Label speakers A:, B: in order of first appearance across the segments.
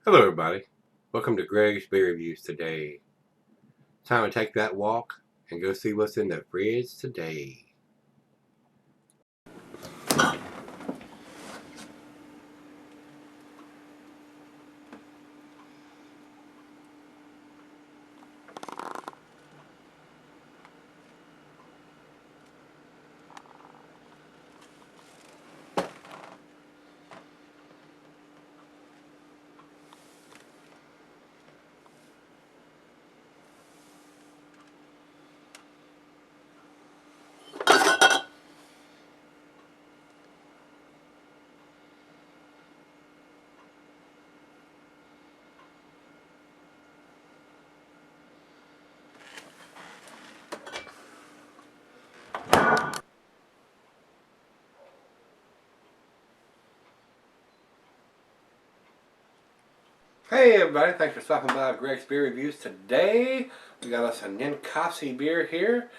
A: Hello everybody, welcome to Gregsbeerreviews today. Time to take that walk and go see what's in the fridge today. Hey everybody, thanks for stopping by Gregsbeerreviews today. We got us a Ninkasi beer here,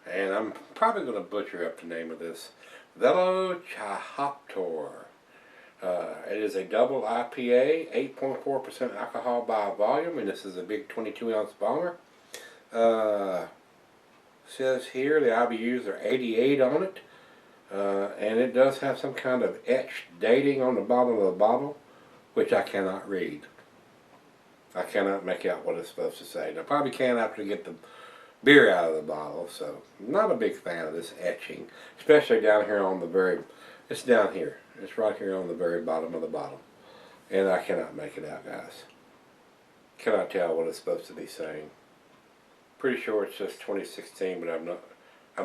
A: and I'm probably going to butcher up the name of this. Velocihoptor. It is a double IPA, 8.4% alcohol by volume, and this is a big 22-ounce bomber. Says here the IBUs are 88 on it, and it does have some kind of etched dating on the bottom of the bottle, which I cannot read. I cannot make out what it's supposed to say. I probably can after I get the beer out of the bottle, so I'm not a big fan of this etching, especially down here on the very, it's down here. It's right here on the very bottom of the bottle. And I cannot make it out, guys. Cannot tell what it's supposed to be saying. Pretty sure it's just 2016, but I'm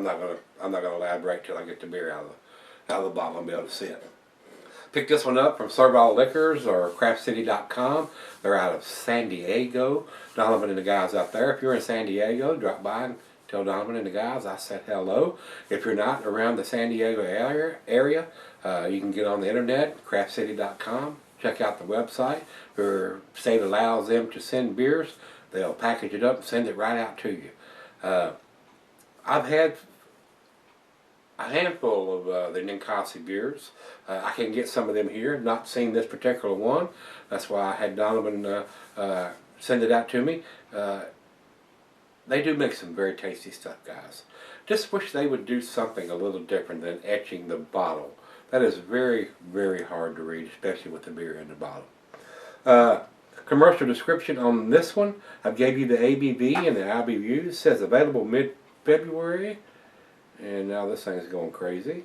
A: not gonna elaborate till I get the beer out of the bottle and be able to see it. Picked this one up from Servall Liquors or craftcity.com. They're out of San Diego. Donovan and the guys out there. If you're in San Diego, drop by and tell Donovan and the guys I said hello. If you're not around the San Diego area, you can get on the internet, craftcity.com. Check out the website. If the state allows them to send beers, they'll package it up and send it right out to you. I've had a handful of the Ninkasi beers. I can get some of them here. Not seen this particular one. That's why I had Donovan send it out to me. They do make some very tasty stuff, guys. Just wish they would do something a little different than etching the bottle. That is very, very hard to read, especially with the beer in the bottle. Commercial description on this one. I gave you the ABV and the IBU. It says available mid-February. And now this thing's going crazy.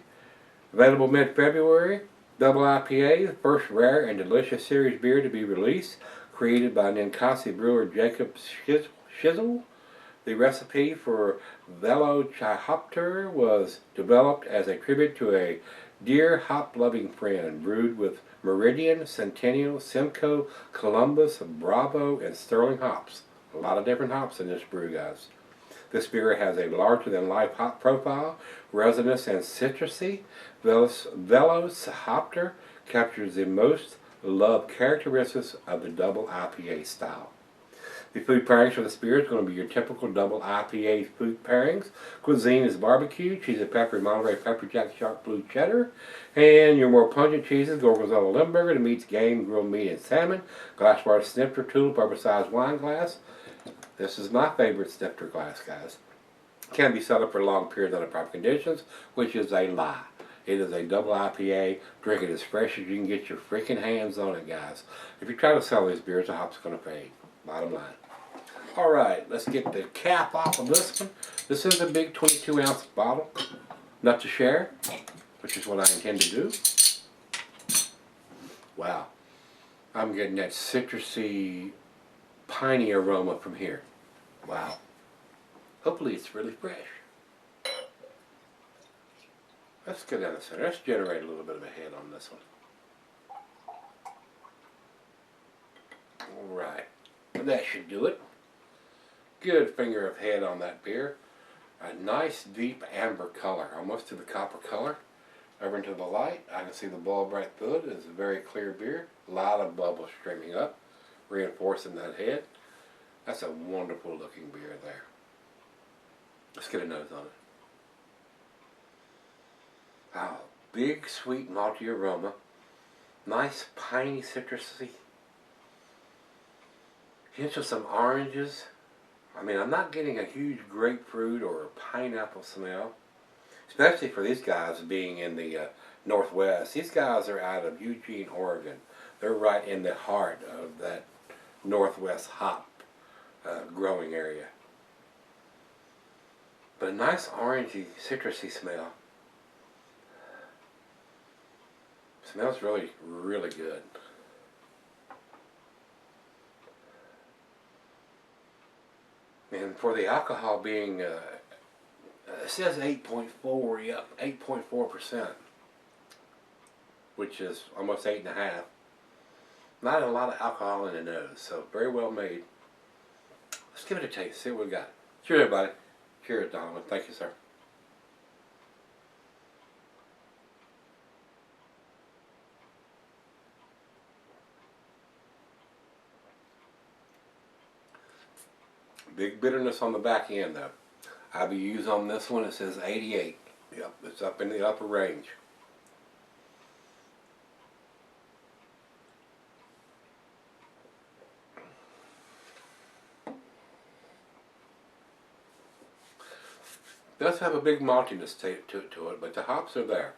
A: Available mid-February. Double IPA, the first rare and delicious series beer to be released. Created by Ninkasi brewer Jacob Shizzle. The recipe for Velocihoptor was developed as a tribute to a dear hop-loving friend, brewed with Meridian, Centennial, Simcoe, Columbus, Bravo, and Sterling hops. A lot of different hops in this brew, guys. This beer has a larger-than-life hop profile, resinous and citrusy. Velocihoptor captures the most loved characteristics of the double IPA style. The food pairings for this beer is going to be your typical double IPA food pairings. Cuisine is barbecue, cheese and pepper, Monterey pepper jack, sharp blue cheddar. And your more pungent cheeses, Gorgonzola Limburger, the meats game, grilled meat, and salmon. Glassware snifter, tulip, oversized wine glass. This is my favorite snifter glass, guys. Can be set up for a long period under proper conditions, which is a lie. It is a double IPA. Drink it as fresh as you can get your freaking hands on it, guys. If you try to sell these beers, the hop's going to fade. Bottom line. Alright, let's get the cap off of this one. This is a big 22-ounce bottle. Not to share, which is what I intend to do. Wow. I'm getting that citrusy, piney aroma from here. Wow. Hopefully it's really fresh. Let's go down the center. Let's generate a little bit of a head on this one. Alright. That should do it. Good finger of head on that beer. A nice deep amber color, almost to the copper color. Over into the light, I can see the ball bright fluid. It's a very clear beer. A lot of bubbles streaming up, reinforcing that head. That's a wonderful looking beer there. Let's get a nose on it. Wow, big sweet malty aroma. Nice piney citrusy. Hints of some oranges. I mean, I'm not getting a huge grapefruit or pineapple smell, especially for these guys being in the Northwest. These guys are out of Eugene, Oregon. They're right in the heart of that Northwest hop growing area. But a nice orangey, citrusy smell. Smells really, really good. And for the alcohol being, it says 8.4, yep, 8.4%, which is almost 8.5. Not a lot of alcohol in the nose, so very well made. Let's give it a taste, see what we got. Cheers, everybody. Cheers, Donovan. Thank you, sir. Big bitterness on the back end, though. IBUs on this one, it says 88. Yep, it's up in the upper range. It does have a big maltiness to it, but the hops are there.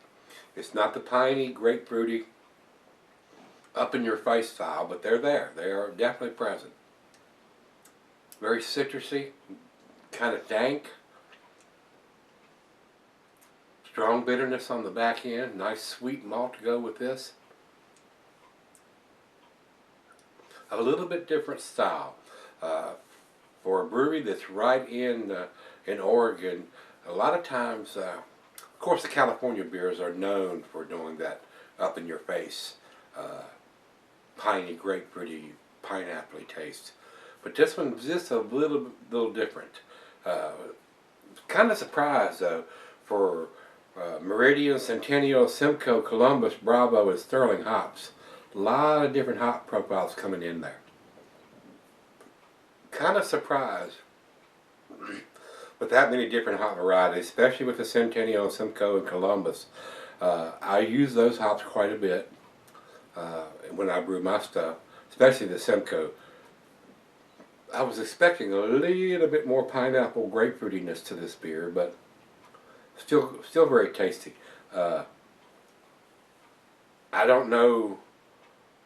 A: It's not the piney, grapefruity, up in your face style, but they're there. They are definitely present. Very citrusy, kind of dank. Strong bitterness on the back end. Nice sweet malt to go with this. A little bit different style. For a brewery that's right in Oregon, a lot of times, of course the California beers are known for doing that up in your face, piney, grapefruity, pineapple-y taste. But this one's just a little different. Kind of surprised though for Meridian, Centennial, Simcoe, Columbus, Bravo, and Sterling hops. A lot of different hop profiles coming in there. Kind of surprised with that many different hop varieties, especially with the Centennial, Simcoe, and Columbus. I use those hops quite a bit when I brew my stuff, especially the Simcoe. I was expecting a little bit more pineapple grapefruitiness to this beer, but still very tasty. I don't know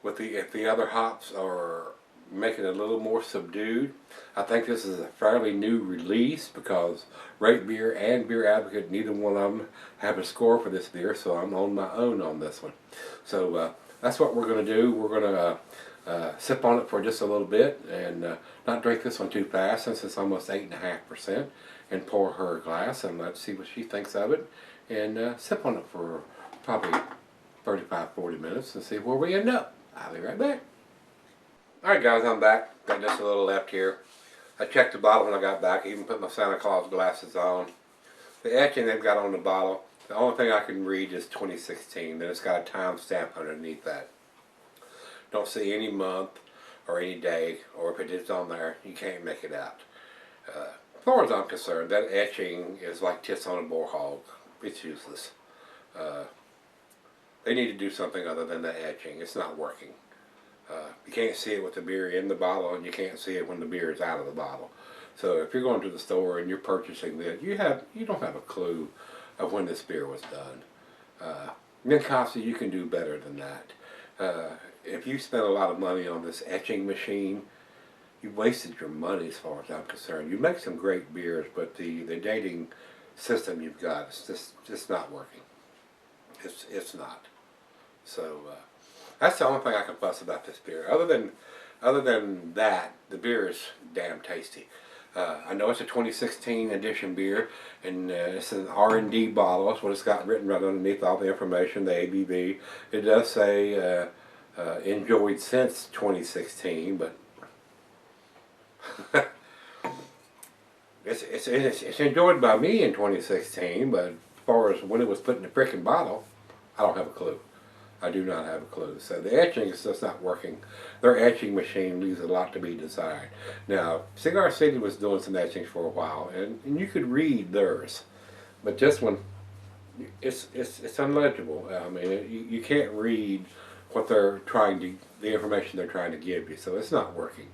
A: if the other hops are making it a little more subdued. I think this is a fairly new release because Rate Beer and Beer Advocate, neither one of them have a score for this beer, so I'm on my own on this one. So that's what we're going to do. We're going to sip on it for just a little bit and not drink this one too fast since it's almost 8.5%, and pour her a glass and let's see what she thinks of it, and sip on it for probably 35-40 minutes and see where we end up. I'll be right back. Alright guys, I'm back. Got just a little left here. I checked the bottle when I got back, even put my Santa Claus glasses on. The etching they've got on the bottle, the only thing I can read is 2016, then it's got a time stamp underneath that. Don't see any month or any day, or if it is on there, you can't make it out. As far as I'm concerned, that etching is like tits on a boar hog. It's useless. They need to do something other than the etching. It's not working. You can't see it with the beer in the bottle, and you can't see it when the beer is out of the bottle. So if you're going to the store and you're purchasing this, you don't have a clue of when this beer was done. Ninkasi, you can do better than that. If you spend a lot of money on this etching machine, you wasted your money as far as I'm concerned. You make some great beers, but the dating system you've got is just not working. It's not. So that's the only thing I can fuss about this beer. Other than that, the beer is damn tasty. I know it's a 2016 edition beer, and it's an R&D bottle. That's what it's got written right underneath all the information, the ABV. It does say enjoyed since 2016, but it's enjoyed by me in 2016, but as far as when it was put in the frickin' bottle, I don't have a clue. I do not have a clue. So the etching is just not working. Their etching machine leaves a lot to be desired. Now, Cigar City was doing some etching for a while, and you could read theirs, but this one, it's unlegible. I mean, you can't read what they're trying to, the information they're trying to give you. So it's not working.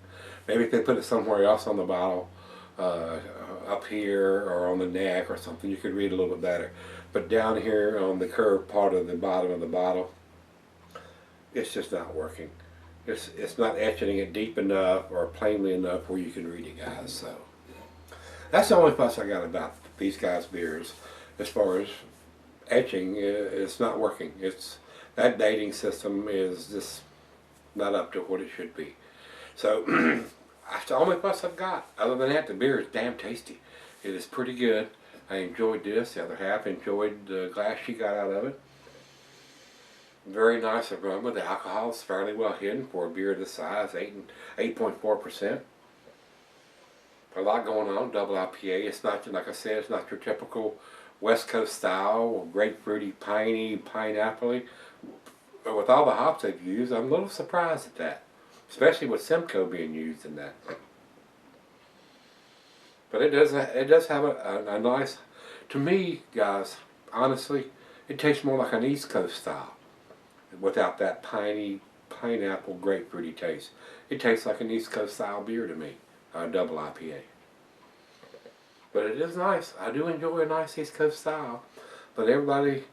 A: Maybe if they put it somewhere else on the bottle, up here or on the neck or something, you could read a little bit better. But down here on the curved part of the bottom of the bottle, it's just not working. It's not etching it deep enough or plainly enough where you can read it, guys. So that's the only fuss I got about these guys' beers. As far as etching, it's not working. That dating system is just not up to what it should be. So that's the only fuss I've got. Other than that, the beer is damn tasty. It is pretty good. I enjoyed this. The other half enjoyed the glass she got out of it. Very nice aroma. The alcohol is fairly well hidden for a beer this size, 8.4%. A lot going on, double IPA. It's not, like I said, it's not your typical West Coast style, grapefruity, piney, pineapple-y. But with all the hops they've used, I'm a little surprised at that. Especially with Simcoe being used in that. But it does have a nice, to me, guys, honestly, it tastes more like an East Coast style. Without that piney, pineapple, grapefruity taste. It tastes like an East Coast style beer to me, double IPA. But it is nice. I do enjoy a nice East Coast style. But everybody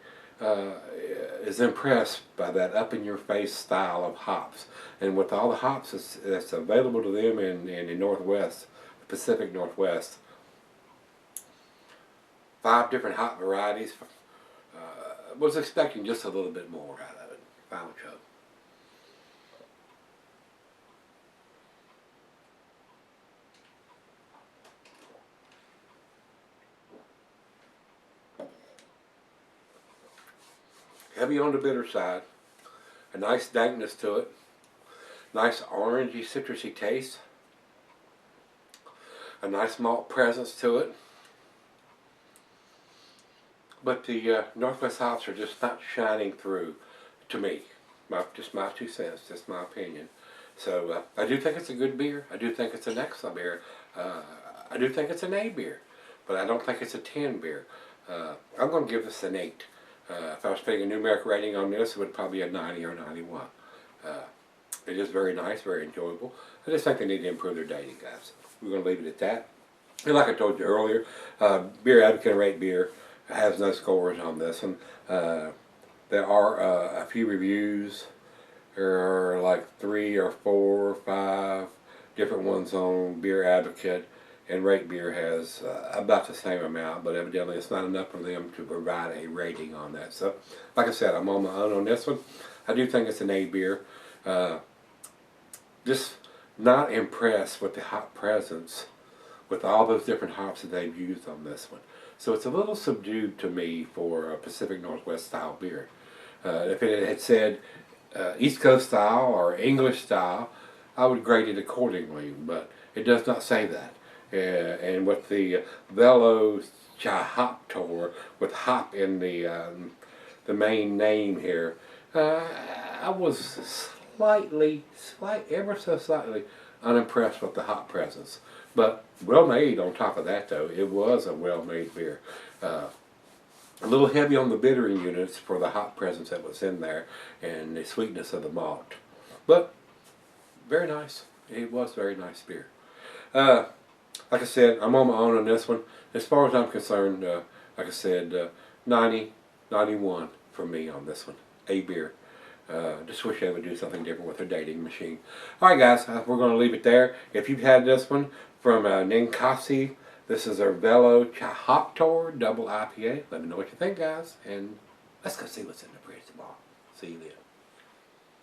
A: is impressed by that up-in-your-face style of hops. And with all the hops that's available to them in the Northwest, the Pacific Northwest, 5 different hop varieties, was expecting just a little bit more out of it. Final chug. Heavy on the bitter side, a nice dankness to it, nice orangey citrusy taste, a nice malt presence to it, but the Northwest hops are just not shining through to me. Just my 2 cents, just my opinion. So I do think it's a good beer. I do think it's an excellent beer. I do think it's an A beer, but I don't think it's a 10 beer. I'm going to give this an 8. If I was putting a numeric rating on this, it would probably be a 90 or 91. It is very nice, very enjoyable. I just think they need to improve their dating, guys. We're going to leave it at that. And like I told you earlier, Beer Advocate Rate Beer has no scores on this one. There are a few reviews. There are like 3 or 4 or 5 different ones on Beer Advocate, and Rate Beer has about the same amount, but evidently it's not enough for them to provide a rating on that. So, like I said, I'm on my own on this one. I do think it's an A beer. Just not impressed with the hop presence, with all those different hops that they've used on this one. So it's a little subdued to me for a Pacific Northwest style beer. If it had said East Coast style or English style, I would grade it accordingly, but it does not say that. And with the Velocihoptor, with hop in the main name here, I was ever so slightly unimpressed with the hop presence. But well made on top of that, though. It was a well made beer. A little heavy on the bittering units for the hop presence that was in there and the sweetness of the malt. But very nice. It was very nice beer. Like I said, I'm on my own on this one. As far as I'm concerned, like I said, 90, 91 for me on this one. A beer. Just wish they would do something different with their dating machine. Alright guys, we're going to leave it there. If you've had this one from Ninkasi, this is our Velocihoptor double IPA. Let me know what you think, guys. And let's go see what's in the fridge tomorrow. See you then.